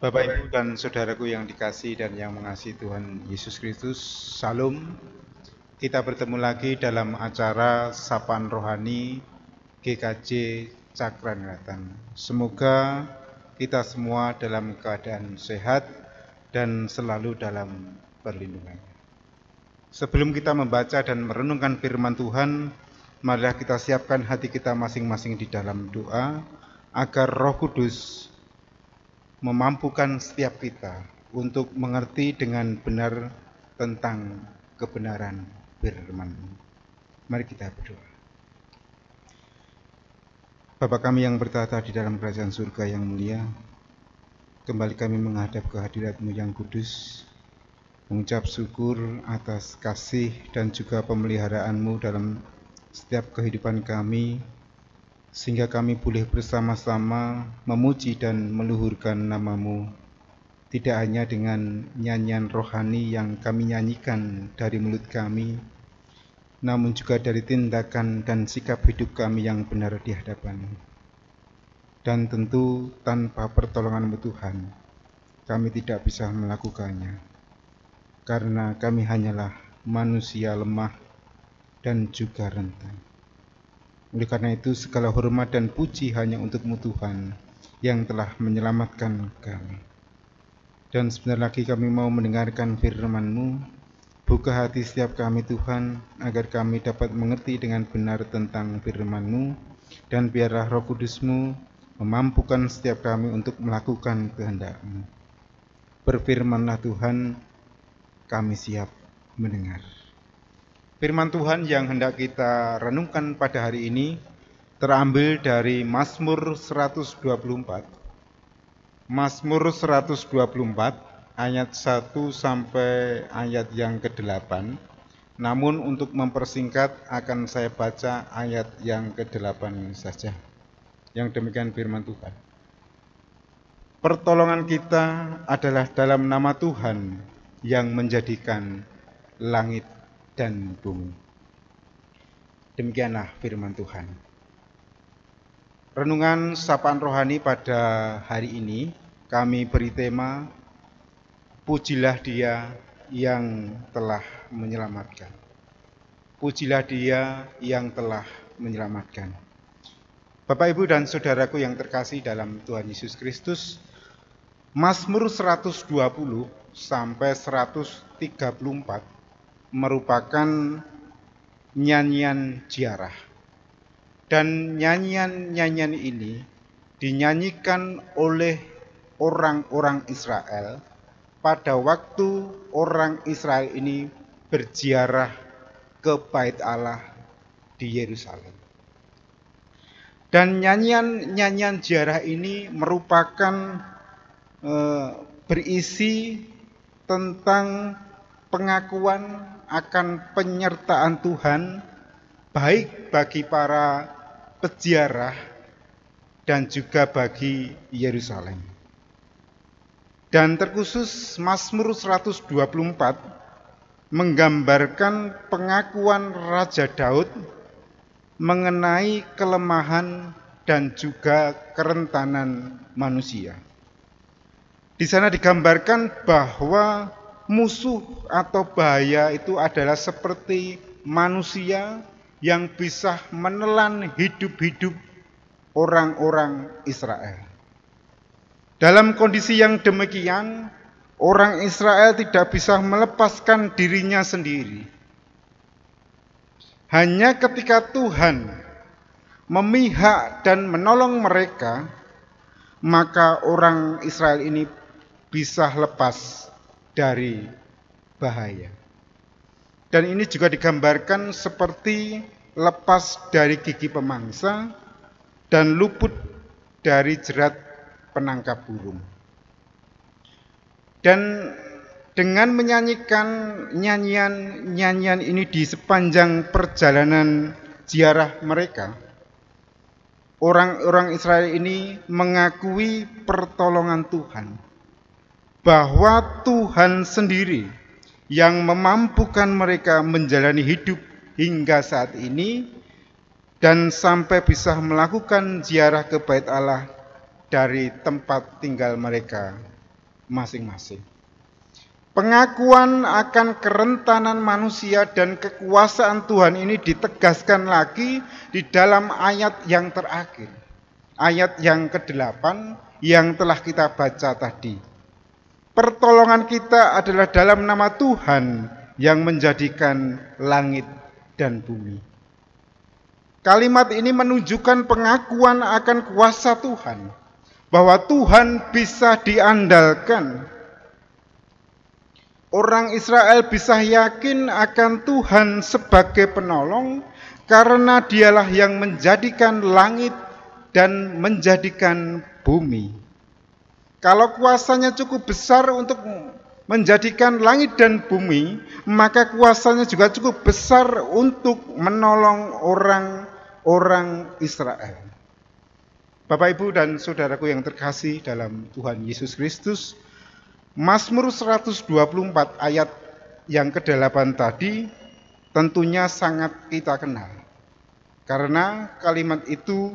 Bapak, Ibu, dan saudaraku yang dikasihi dan yang mengasihi Tuhan Yesus Kristus, Salam. Kita bertemu lagi dalam acara Sapaan Rohani GKJ Cakraningrat. Semoga kita semua dalam keadaan sehat dan selalu dalam perlindungan. Sebelum kita membaca dan merenungkan firman Tuhan, marilah kita siapkan hati kita masing-masing di dalam doa agar Roh Kudus memampukan setiap kita untuk mengerti dengan benar tentang kebenaran firman. Mari kita berdoa. Bapa kami yang bertata di dalam kerajaan surga yang mulia, kembali kami menghadap ke hadirat-Mu yang kudus, mengucap syukur atas kasih dan juga pemeliharaan-Mu dalam setiap kehidupan kami, sehingga kami boleh bersama-sama memuji dan meluhurkan nama-Mu, tidak hanya dengan nyanyian rohani yang kami nyanyikan dari mulut kami, namun juga dari tindakan dan sikap hidup kami yang benar di hadapan-Mu. Dan tentu tanpa pertolongan-Mu Tuhan, kami tidak bisa melakukannya, karena kami hanyalah manusia lemah dan juga rentan. Oleh karena itu segala hormat dan puji hanya untuk-Mu Tuhan yang telah menyelamatkan kami. Dan sebentar lagi kami mau mendengarkan firman-Mu. Buka hati setiap kami Tuhan, agar kami dapat mengerti dengan benar tentang firman-Mu, dan biarlah Roh Kudus-Mu memampukan setiap kami untuk melakukan kehendak-Mu. Berfirmanlah Tuhan, kami siap mendengar. Firman Tuhan yang hendak kita renungkan pada hari ini terambil dari Mazmur 124. Mazmur 124 ayat 1 sampai ayat yang ke-8. Namun untuk mempersingkat akan saya baca ayat yang ke-8 saja. Yang demikian firman Tuhan. Pertolongan kita adalah dalam nama Tuhan yang menjadikan langit dan bumi. Demikianlah firman Tuhan. Renungan sapaan rohani pada hari ini kami beri tema Pujilah Dia yang telah menyelamatkan. Pujilah Dia yang telah menyelamatkan. Bapak, Ibu, dan saudaraku yang terkasih dalam Tuhan Yesus Kristus, Mazmur 120 sampai 134 merupakan nyanyian ziarah. Dan nyanyian-nyanyian ini dinyanyikan oleh orang-orang Israel pada waktu orang Israel ini berziarah ke Bait Allah di Yerusalem. Dan nyanyian-nyanyian ziarah ini merupakan berisi tentang pengakuan akan penyertaan Tuhan baik bagi para peziarah dan juga bagi Yerusalem. Dan terkhusus Mazmur 124 menggambarkan pengakuan Raja Daud mengenai kelemahan dan juga kerentanan manusia. Di sana digambarkan bahwa musuh atau bahaya itu adalah seperti manusia yang bisa menelan hidup-hidup orang-orang Israel. Dalam kondisi yang demikian, orang Israel tidak bisa melepaskan dirinya sendiri. Hanya ketika Tuhan memihak dan menolong mereka, maka orang Israel ini bisa lepas dari bahaya. Dan ini juga digambarkan seperti lepas dari gigi pemangsa dan luput dari jerat penangkap burung. Dan dengan menyanyikan nyanyian-nyanyian ini di sepanjang perjalanan ziarah mereka, orang-orang Israel ini mengakui pertolongan Tuhan, bahwa Tuhan sendiri yang memampukan mereka menjalani hidup hingga saat ini dan sampai bisa melakukan ziarah ke Bait Allah dari tempat tinggal mereka masing-masing. Pengakuan akan kerentanan manusia dan kekuasaan Tuhan ini ditegaskan lagi di dalam ayat yang terakhir. Ayat yang ke-8 yang telah kita baca tadi. Pertolongan kita adalah dalam nama Tuhan yang menjadikan langit dan bumi. Kalimat ini menunjukkan pengakuan akan kuasa Tuhan, bahwa Tuhan bisa diandalkan. Orang Israel bisa yakin akan Tuhan sebagai penolong karena dialah yang menjadikan langit dan menjadikan bumi. Kalau kuasanya cukup besar untuk menjadikan langit dan bumi, maka kuasanya juga cukup besar untuk menolong orang Israel. Bapak, Ibu, dan saudaraku yang terkasih dalam Tuhan Yesus Kristus, Mazmur 124 ayat yang ke-8 tadi tentunya sangat kita kenal. Karena kalimat itu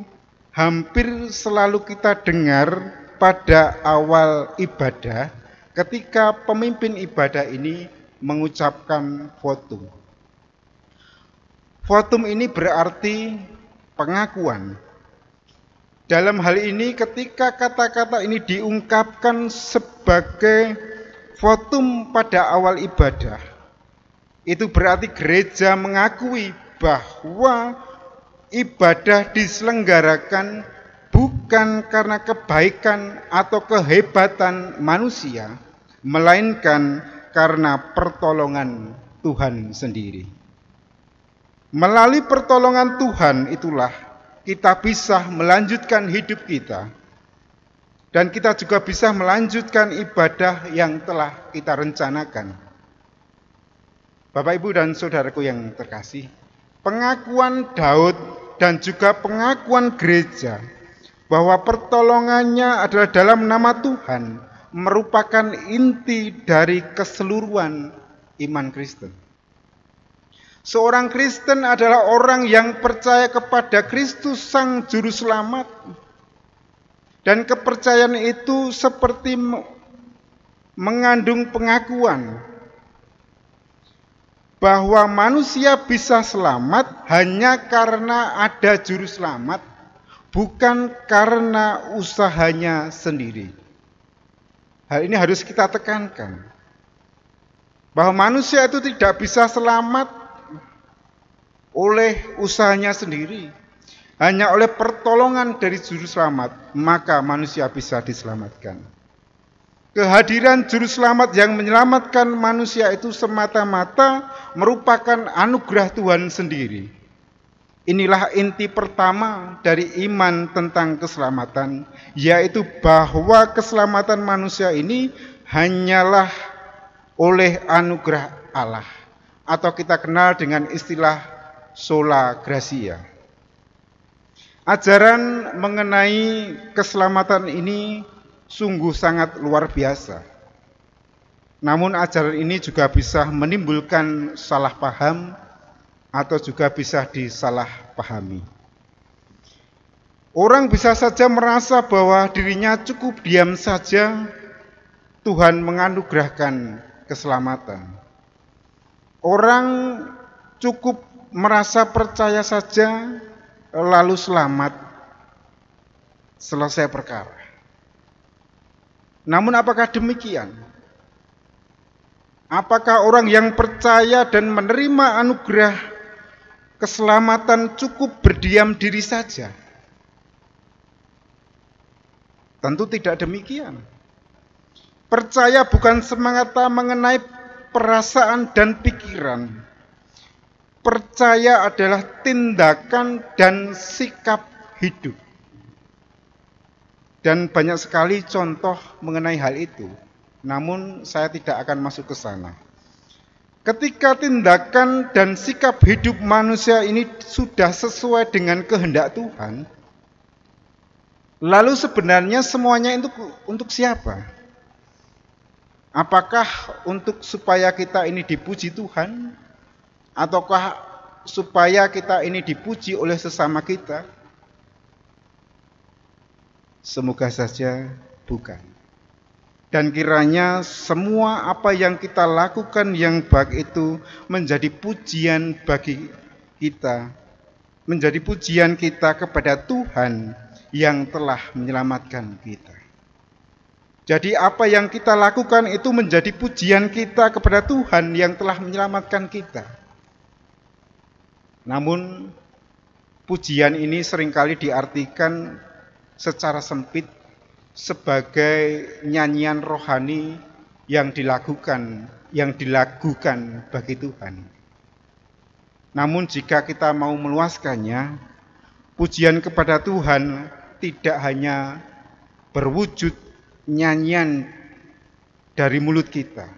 hampir selalu kita dengar pada awal ibadah ketika pemimpin ibadah ini mengucapkan votum. Votum ini berarti pengakuan. Dalam hal ini ketika kata-kata ini diungkapkan sebagai votum pada awal ibadah, itu berarti gereja mengakui bahwa ibadah diselenggarakan bukan karena kebaikan atau kehebatan manusia, melainkan karena pertolongan Tuhan sendiri. Melalui pertolongan Tuhan itulah kita bisa melanjutkan hidup kita, dan kita juga bisa melanjutkan ibadah yang telah kita rencanakan. Bapak, Ibu, dan saudaraku yang terkasih, pengakuan Daud dan juga pengakuan gereja bahwa pertolongannya adalah dalam nama Tuhan merupakan inti dari keseluruhan iman Kristen. Seorang Kristen adalah orang yang percaya kepada Kristus Sang Juru Selamat. Dan kepercayaan itu seperti mengandung pengakuan bahwa manusia bisa selamat hanya karena ada Juru Selamat, bukan karena usahanya sendiri. Hal ini harus kita tekankan, bahwa manusia itu tidak bisa selamat oleh usahanya sendiri. Hanya oleh pertolongan dari Juru Selamat, maka manusia bisa diselamatkan. Kehadiran Juru Selamat yang menyelamatkan manusia itu semata-mata merupakan anugerah Tuhan sendiri. Inilah inti pertama dari iman tentang keselamatan, yaitu bahwa keselamatan manusia ini hanyalah oleh anugerah Allah, atau kita kenal dengan istilah sola gratia. Ajaran mengenai keselamatan ini sungguh sangat luar biasa. Namun ajaran ini juga bisa menimbulkan salah paham atau juga bisa disalahpahami. Orang bisa saja merasa bahwa dirinya cukup diam saja, Tuhan menganugerahkan keselamatan. Orang cukup merasa percaya saja, lalu selamat, selesai perkara. Namun apakah demikian? Apakah orang yang percaya dan menerima anugerah keselamatan cukup berdiam diri saja? Tentu tidak demikian. Percaya bukan semata mengenai perasaan dan pikiran. Percaya adalah tindakan dan sikap hidup. Dan banyak sekali contoh mengenai hal itu. Namun saya tidak akan masuk ke sana. Ketika tindakan dan sikap hidup manusia ini sudah sesuai dengan kehendak Tuhan, lalu sebenarnya semuanya itu untuk siapa? Apakah untuk supaya kita ini dipuji Tuhan? Ataukah supaya kita ini dipuji oleh sesama kita? Semoga saja bukan. Dan kiranya semua apa yang kita lakukan yang baik itu menjadi pujian bagi kita, menjadi pujian kita kepada Tuhan yang telah menyelamatkan kita. Jadi apa yang kita lakukan itu menjadi pujian kita kepada Tuhan yang telah menyelamatkan kita. Namun pujian ini seringkali diartikan secara sempit sebagai nyanyian rohani yang dilakukan bagi Tuhan. Namun jika kita mau meluaskannya, pujian kepada Tuhan tidak hanya berwujud nyanyian dari mulut kita,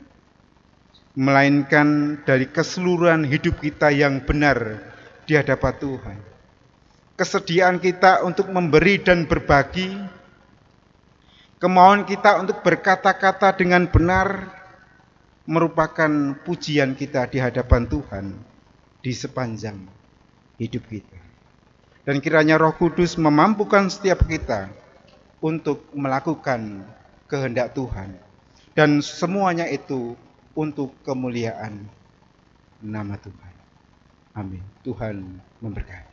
melainkan dari keseluruhan hidup kita yang benar di hadapan Tuhan. Kesediaan kita untuk memberi dan berbagi, kemauan kita untuk berkata-kata dengan benar merupakan pujian kita di hadapan Tuhan di sepanjang hidup kita. Dan kiranya Roh Kudus memampukan setiap kita untuk melakukan kehendak Tuhan. Dan semuanya itu untuk kemuliaan nama Tuhan. Amin. Tuhan memberkati.